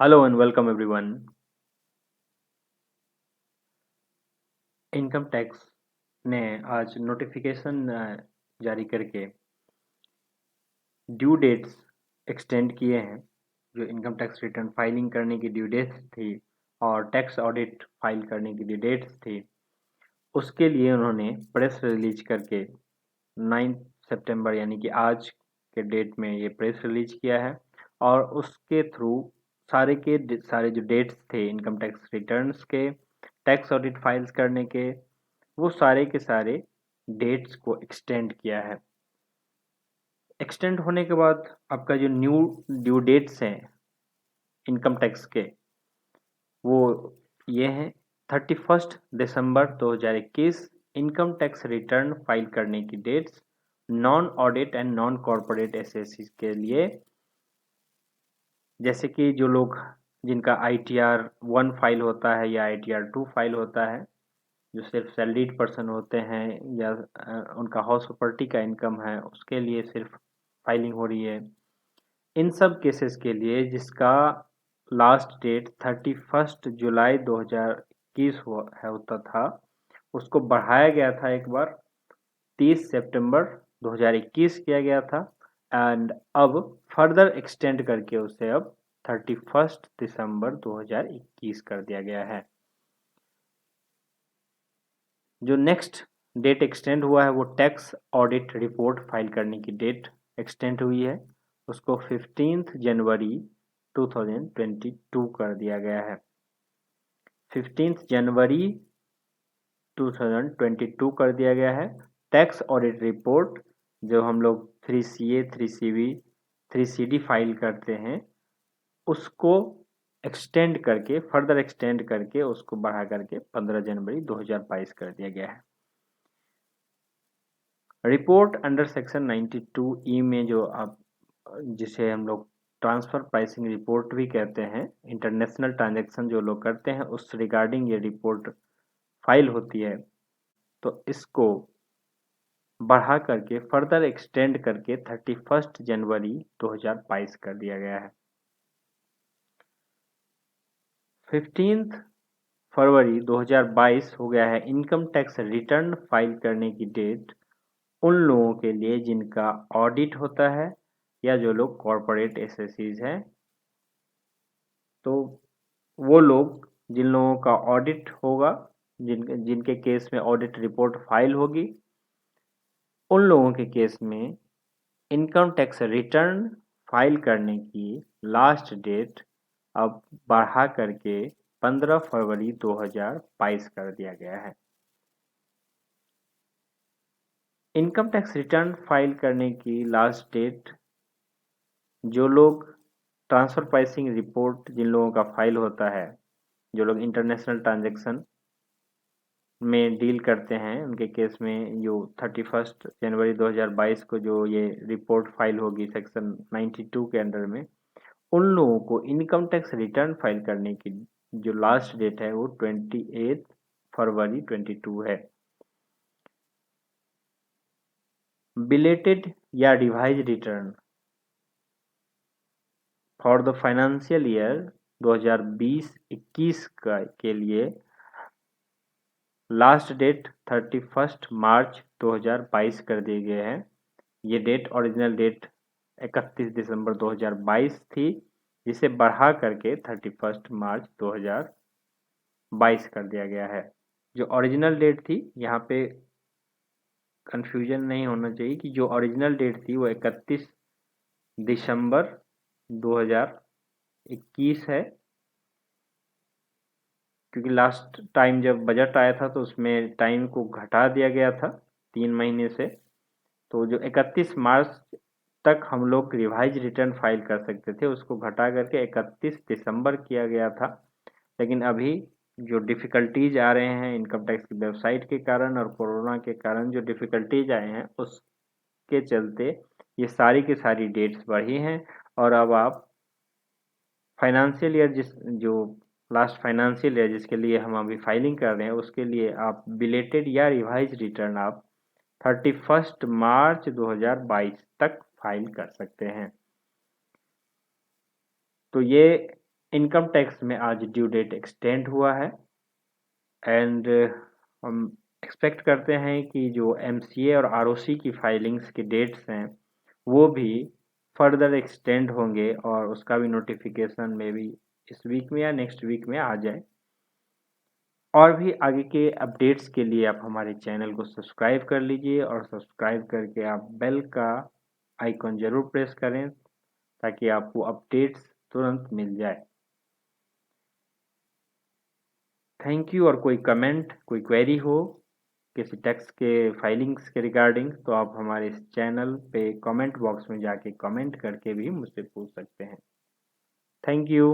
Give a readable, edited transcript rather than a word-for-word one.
Hello and welcome everyone. Income tax ने आज notification जारी करके ड्यू डेट्स एक्सटेंड किए हैं। जो इनकम टैक्स रिटर्न फाइलिंग करने की ड्यू डेट्स थी और टैक्स ऑडिट फाइल करने की ड्यू डेट्स थी, उसके लिए उन्होंने प्रेस रिलीज करके 9 सितंबर यानी कि आज के डेट में ये प्रेस रिलीज किया है। और उसके थ्रू सारे जो डेट्स थे इनकम टैक्स रिटर्न्स के, टैक्स ऑडिट फाइल्स करने के, वो सारे के सारे डेट्स को एक्सटेंड किया है। एक्सटेंड होने के बाद आपका जो न्यू ड्यू डेट्स हैं इनकम टैक्स के, वो ये हैं। 31 दिसंबर 2021 इनकम टैक्स रिटर्न फाइल करने की dates non audit and non corporate SSC के लिए। जैसे कि जो लोग जिनका ITR 1 फाइल होता है या ITR 2 फाइल होता है, जो सिर्फ सैलरीड पर्सन होते हैं या उनका हाउस प्रॉपर्टी का इनकम है, उसके लिए सिर्फ फाइलिंग हो रही है। इन सब केसेस के लिए जिसका लास्ट डेट 31 जुलाई 2021 होता था, उसको बढ़ाया गया था एक बार, 30 सितंबर 2021 किया गया था। एंड अब फर्दर एक्सटेंड करके उसे अब 31 दिसंबर 2021 कर दिया गया है। जो नेक्स्ट डेट एक्सटेंड हुआ है वो टैक्स ऑडिट रिपोर्ट फाइल करने की डेट एक्सटेंड हुई है, उसको 15 जनवरी 2022 कर दिया गया है। 15 जनवरी 2022 कर दिया गया है। टैक्स ऑडिट रिपोर्ट जो हम लोग 3CA 3CB 3CD फाइल करते हैं, उसको फर्दर एक्सटेंड करके उसको बढ़ा करके 15 जनवरी 2022 कर दिया गया है। रिपोर्ट अंडर सेक्शन 92E में जो आप जिसे हम लोग ट्रांसफर प्राइसिंग रिपोर्ट भी कहते हैं, इंटरनेशनल ट्रांजैक्शन जो लोग करते हैं उस रिगार्डिंग ये रिपोर्ट फाइल होती है। तो इसको बढ़ा करके फर्दर एक्सटेंड करके 31 जनवरी 2022 कर दिया गया है। 15 फरवरी 2022 हो गया है इनकम टैक्स रिटर्न फाइल करने की डेट उन लोगों के लिए जिनका ऑडिट होता है या जो लोग कॉरपोरेट एसएससीज हैं। तो वो लोग जिन लोगों का ऑडिट होगा, जिनके केस में ऑडिट रिपोर्ट फाइल होगी, उन लोगों के केस में इनकम टैक्स रिटर्न फाइल करने की लास्ट डेट अब बढ़ा करके 15 फरवरी 2022 कर दिया गया है। इनकम टैक्स रिटर्न फाइल करने की लास्ट डेट जो लोग ट्रांसफर प्राइसिंग रिपोर्ट जिन लोगों का फाइल होता है, जो लोग इंटरनेशनल ट्रांजैक्शन में डील करते हैं, उनके केस में जो 31 जनवरी 2022 को जो ये रिपोर्ट फाइल होगी सेक्शन 92 के अंडर में, उन लोगों को इनकम टैक्स रिटर्न फाइल करने की जो लास्ट डेट है वो 28 फरवरी 22 है। बिलेटेड या revise return for the financial year 2020-21 के लिए लास्ट डेट 31 मार्च 2022 कर दिए गए हैं। ये डेट ओरिजिनल डेट 31 दिसंबर 2022 थी, जिसे बढ़ा करके 31 मार्च 2022 कर दिया गया है। जो ओरिजिनल डेट थी, यहाँ पे कंफ्यूजन नहीं होना चाहिए कि जो ओरिजिनल डेट थी वो 31 दिसंबर 2021 है, क्योंकि लास्ट टाइम जब बजट आया था तो उसमें टाइम को घटा दिया गया था 3 महीने से। तो जो 31 मार्च तक हम लोग रिवाइज रिटर्न फाइल कर सकते थे, उसको घटा करके 31 दिसंबर किया गया था। लेकिन अभी जो डिफ़िकल्टीज आ रहे हैं इनकम टैक्स की वेबसाइट के कारण और कोरोना के कारण जो डिफ़िकल्टीज आए हैं, उसके चलते ये सारी की सारी डेट्स बढ़ी हैं। और अब आप फाइनेंशियल ईयर जो लास्ट फाइनेंशियल ईयर जिसके लिए हम अभी फाइलिंग कर रहे हैं, उसके लिए आप बिलेटेड या रिवाइज रिटर्न आप 31 मार्च 2022 तक फाइल कर सकते हैं। तो ये इनकम टैक्स में आज ड्यू डेट एक्सटेंड हुआ है एंड हम एक्सपेक्ट करते हैं कि जो एमसीए और आरओसी की फाइलिंग्स के डेट्स हैं वो भी फर्दर एक्सटेंड होंगे और उसका भी नोटिफिकेशन में भी इस वीक में या नेक्स्ट वीक में आ जाए। और भी आगे के अपडेट्स के लिए आप हमारे चैनल को सब्सक्राइब कर लीजिए और सब्सक्राइब करके आप बेल का आइकॉन ज़रूर प्रेस करें ताकि आपको अपडेट्स तुरंत मिल जाए। Thank you. और कोई कमेंट, कोई क्वेरी हो किसी टैक्स के फाइलिंग्स के रिगार्डिंग तो आप हमारे इस चैनल पे कमेंट बॉक्स में जाके कमेंट करके भी मुझसे पूछ सकते हैं। Thank you.